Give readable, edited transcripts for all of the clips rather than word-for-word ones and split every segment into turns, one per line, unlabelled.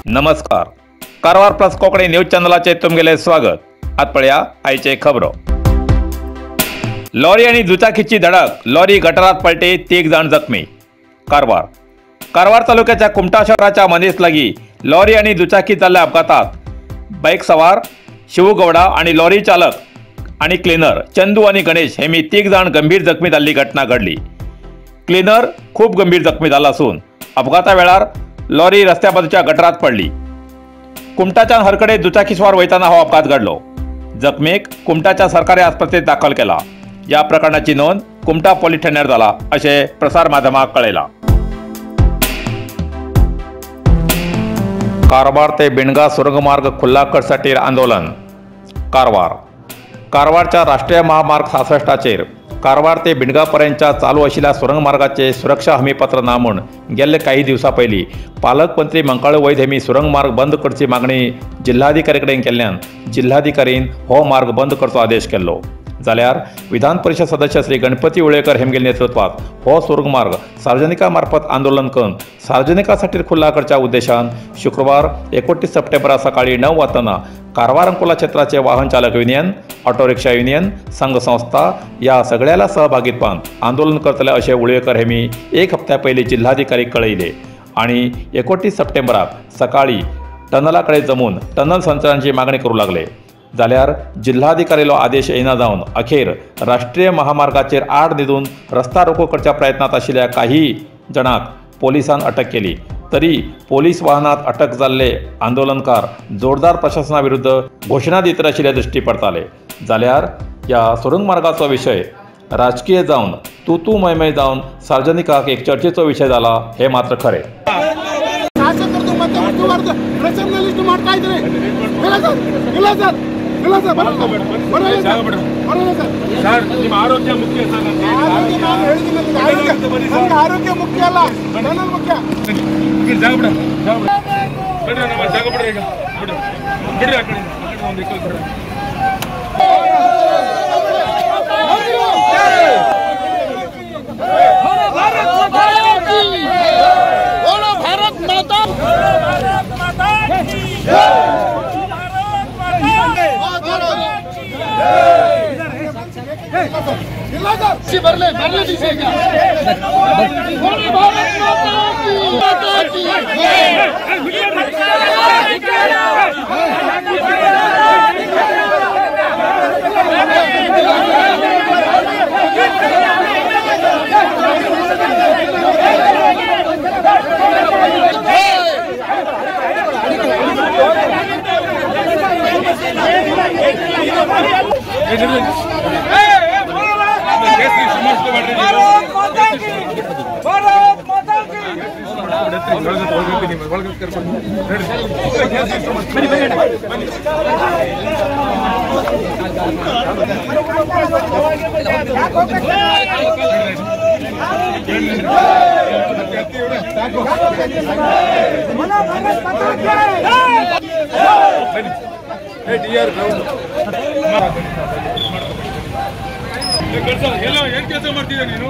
नमस्कार, Karwar plus Konkani news चॅनलाचे तुमगेले स्वागत। आत पळया आयचे खबरो। लॉरी आणि दुचाकीची धडक, लॉरी गटारात पलटी, 3 जण जखमी। कारवार तालुक्याच्या कुमटा शहराच्या मनीस लागी लॉरी आणि दुचाकी जाल्ल्या अपघातात बाईक सवार शिवगौडा आणि लॉरी चालक आणि क्लीनर चंदू आणि गणेश हे 3 जण गंभीर जखमी झाली घटना घडली। क्लीनर खूप गंभीर जखमी झाला असून अपघाता वेळार लॉरी रस्त्याबाजूच्या गटारात पडली। कुमटाच्या हरकडे दुचाकीस्वार वयताना हो अपघात घडलो। जखमीक कुमटाच्या सरकारी आस्पत्रेत दाखल केला। या प्रकरणाची नोंद कुमटा पोलीस ठाण्यात झाला असे प्रसार माध्यमाक कळयला। कारवार ते बिणगा सुरंगमार्ग खुल्ला करसाठी आंदोलन। कारवारच्या राष्ट्रीय महामार्ग 66 कारवार ते बिणगा पर्यंतच्या चालू आशिल्ल्या सुरंगमार्गाचे सुरक्षा हमीपत्र ना म्हूण गेल्ले काही दिवसां पयलीं पालकमंत्री मंकाळू वैद हेमी सुरंगमार्ग बंद करची मागणी जिल्हाधिकारी कडेन केल्ल्यान जिल्हाधिकारीन हो मार्ग बंद करचो आदेश केल्लो। जाल्यार विधान परिषद सदस्य श्री गणपती उळेकर हेमगेल नेतृत्वात हो सुरंगमार्ग सार्वजनिका मार्फत आंदोलन करून सार्वजनिकांसाठी खुला करच्या उद्देशान शुक्रवार 29 सप्टेंबरा सकाळी 9 वाजताना कारवार अंकोला क्षेत्राचे वाहन चालक युनियन, ऑटो रिक्षा युनियन, संघ संस्था या सगळ्याला सहभागीत्वान आंदोलन करतले असे उळेकर हेमी 1 हप्त्या पयलीं जिल्हाधिकारी कळयले आणि 29 सप्टेंबराक सकाळी टनलाकडे जमून टनल संचालनाची मागणी करू लागले। जाल्यार जिल्हाधिकारीलो आदेश येना जावन अखेर राष्ट्रीय महामार्गाचेर आड न्हिदून रस्ता रोको करच्या प्रयत्नात आशिल्ल्या काही जणांक पोलिसांन अटक केली। तरी पोलीस वाहनात अटक जाल्ले आंदोलनकार जोरदार प्रशासना विरुद्ध घोषणा दीत आशिल्ले दृश्टी पडताले। जाल्यार या सुरंग मार्गाचो विशय राजकीय जावन तू मैमय जावन सार्वजनिकांक एक चर्चेचो विषय जाला हे मात्र खरे।
आरोग्य मुख्य अಲ್ಲ ಕೆಲಸ ಮಾಡ್ತಿದ್ದೆ ನೀನು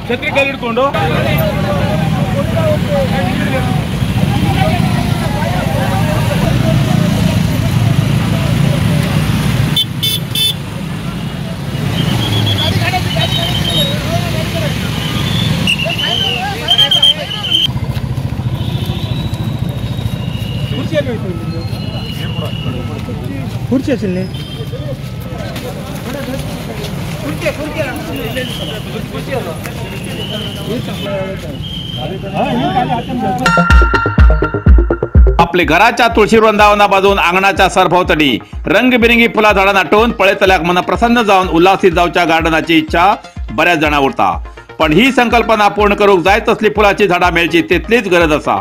ಛತ್ರಿ ಕಾಲು ಹಿಡ್ಕೊಂಡು ಕುರ್ಚಿ ಅಸಲಿ
आपले घराच्या तुळशी वृंदावना बाजून अंगणाच्या सरभोवतणी रंगबिरंगी फुला झाडां नाटून पळयतल्याक मन प्रसन्न जावन उल्हासीत जावच्या गार्डनाची इच्छा बऱ्याच जाणां उरता। पण ही संकल्पना पूर्ण करूंक जाय तसली फुलाची झाडां मेळची तितलीच गरज आसा।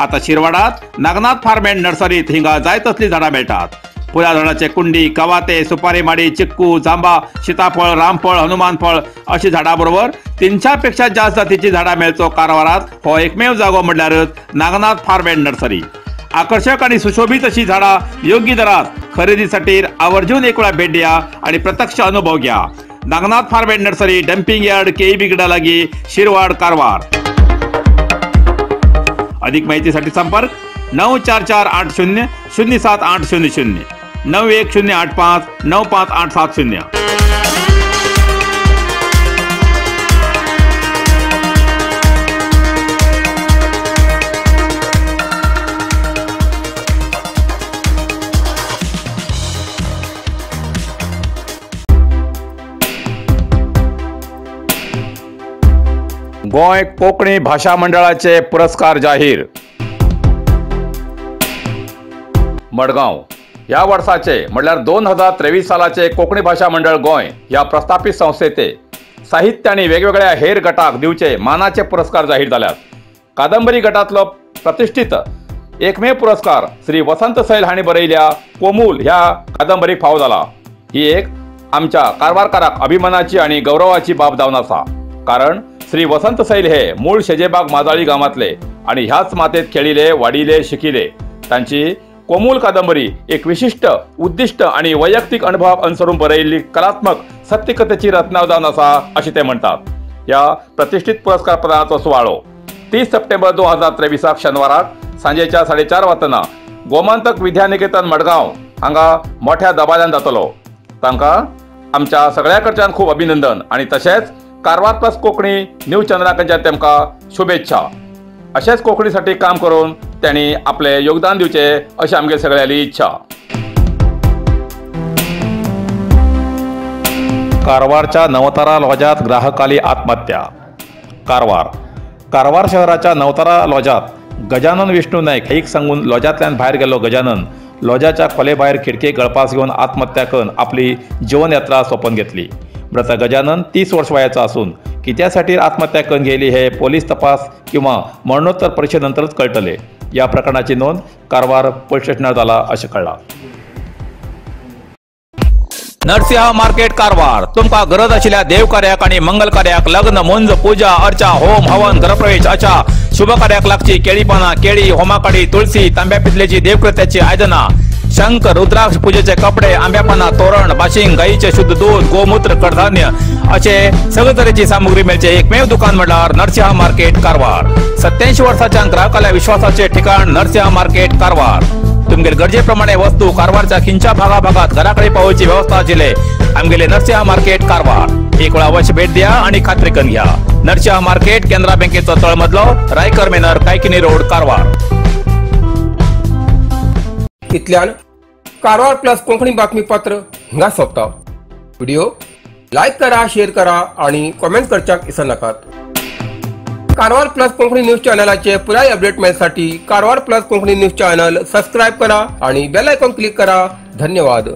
आता शिरवाडात नागनाथ फार्म अँड नर्सरीत हिंगा जाय तसली झाडां मेळटात। फुला झाडाचे कुंडी, कवाते, सुपारी माडी, चिक्कू, जांबा, सीताफळ, रामफळ, हनुमान फळ अशी झाडां बरोबर 300 पेक्षा जास्त जातीची झाडां मेळचो कारवारात हो एकमेव जागो म्हणल्यारच नागनाथ फार्म अँड नर्सरी। आकर्षक आणि सुशोभित अशी झाडां योग्य दरात खरेदीसाठी आवर्जून एक वेळा भेट द्या आणि प्रत्यक्ष अनुभव घ्या. Nagnath farm and nursery, dumping yard, KEB गडा लागी, शिरवाड, कारवार. अधिक माहितीसाठी संपर्क 9448007800 9108595870. गोय कोकणी भाषा मंडळाचे पुरस्कार जाहीर. मडगाव या वर्षाचे म्हणल्यार 2023 सालाचे कोकणी भाषा मंडळ गोय या प्रस्थापित संस्थेचे साहित्य आणि वेगवेगळ्या हेर गटाक दिवचे मानाचे पुरस्कार जाहीर झाल्यात. कादंबरी गटातलो प्रतिष्ठित एकमेव पुरस्कार श्री वसंत सैल हांणी बरयल्या कोमूल ह्या कादंबरीक फावो जाला. ही एक आमच्या कारवारकाराक अभिमानाची आणि गौरवाची बाब जावन आसा. कारण श्री वसंत सैल हे मूळ शेजेबाग माजाळी गावातले आणि ह्याच मातेत खेळिले, वाडिले, शिकिले. तांची कोमूल कादंबरी एक विशिष्ट उद्दिष्ट आणि वैयक्तिक अनुभव अनुसरून बरयल्ली कलात्मक सत्यकथेची रचना जावन आसा अशें ते म्हणतात. ह्या प्रतिष्ठित पुरस्कार प्रदानाचो सुवाळो 30 सप्टेंबर 2023 शेनवाराक सांजेच्या 4:30 वाजना गोमंतक विद्यानिकेतन मडगांव हांगा मोठ्या दबाज्यान जातलो. तांकां आमच्या सगळ्या कडच्यान खूब अभिनंदन आणि तशेंच कारवार प्लस कोंकणी न्यूज चॅनलाकडच्यान तेमकां शुभेच्छा. अशेंच कोंकणीसाठी काम करून त्यांनी आपले योगदान दिवचे अशी आमगे सगळ्यांची इच्छा. कारवारच्या नवतारा लॉजात ग्राहकाली आत्महत्या. कारवार शहराच्या नवतारा लॉजात गजानन विष्णू नायक हेक सांगून लॉजांतल्यान भायर गेल्लो गजानन लॉजाच्या खोले भायर खिडके गळपास घेवन आत्महत्या करून आपली जीवन यात्रा सोंपोवन घेतली. मृत गजानन 30 वर्ष वयाचा असून कित्यासाठी आत्महत्या करून गेली हे पोलीस तपास किंवा मरणोत्तर परीक्षेनंतरच कळटले. या प्रकरणाची नोंद कारवार पोलीस स्टेशनार जाला अशें कळ्ळां. नरसिंह मार्केट कारवार तुमकां गरज आशिल्ल्या देव कार्याक आणि मंगल कार्याक, लग्न, मुंज, पूजा, अर्चा, होम, हवन, गृहप्रवेश अशा शुभ कार्याक लागची केळी पानां, केळी, होमाकडी, तुळसी, तांब्या पितलेची देवकृत्याची आयदनां, शंख, रुद्राक्ष पूजेचे कपडे, आंब्या पानां, तोरण, बाशिंग, गाईचे शुद्ध दूध, गोमूत्र, कडधान्य असे सगळे तरेची सामुग्री मेळचे एकमेव दुकान म्हणल्यार नरसिंह मार्केट कारवार. 87 वर्सांच्या ग्राहकाल्या विश्वासाचे ठिकाण नरसिंह मार्केट कारवार. तुमगेर गरजेप्रमाणे वस्तू कारवारच्या खिंच्या भागाभागात घराकडे पावोवची व्यवस्था आशिल्ले आमगेले नरसिंह मार्केट कारवार. एक वेळ अवश्य भेट द्या आणि खात्री करून घ्या. नरसिंह मार्केट केंद्रा बँकेचो तळमजलो, रायकर मेनर, कायकिनी रोड, कारवार.
इतल्यान कारवार प्लस कोंकणी बातमीपत्र हिंगा सोंपता. व्हिडिओ लाईक करा, शेअर करा आणि कमेंट करच्याक विसरू नाकात. कारवार प्लस कोंकणी न्यूज चॅनलाचे पुराय अपडेट मेळसाठी Karwar plus Konkani news channel subscribe करा आणि बेल आयकॉन क्लिक करा. धन्यवाद.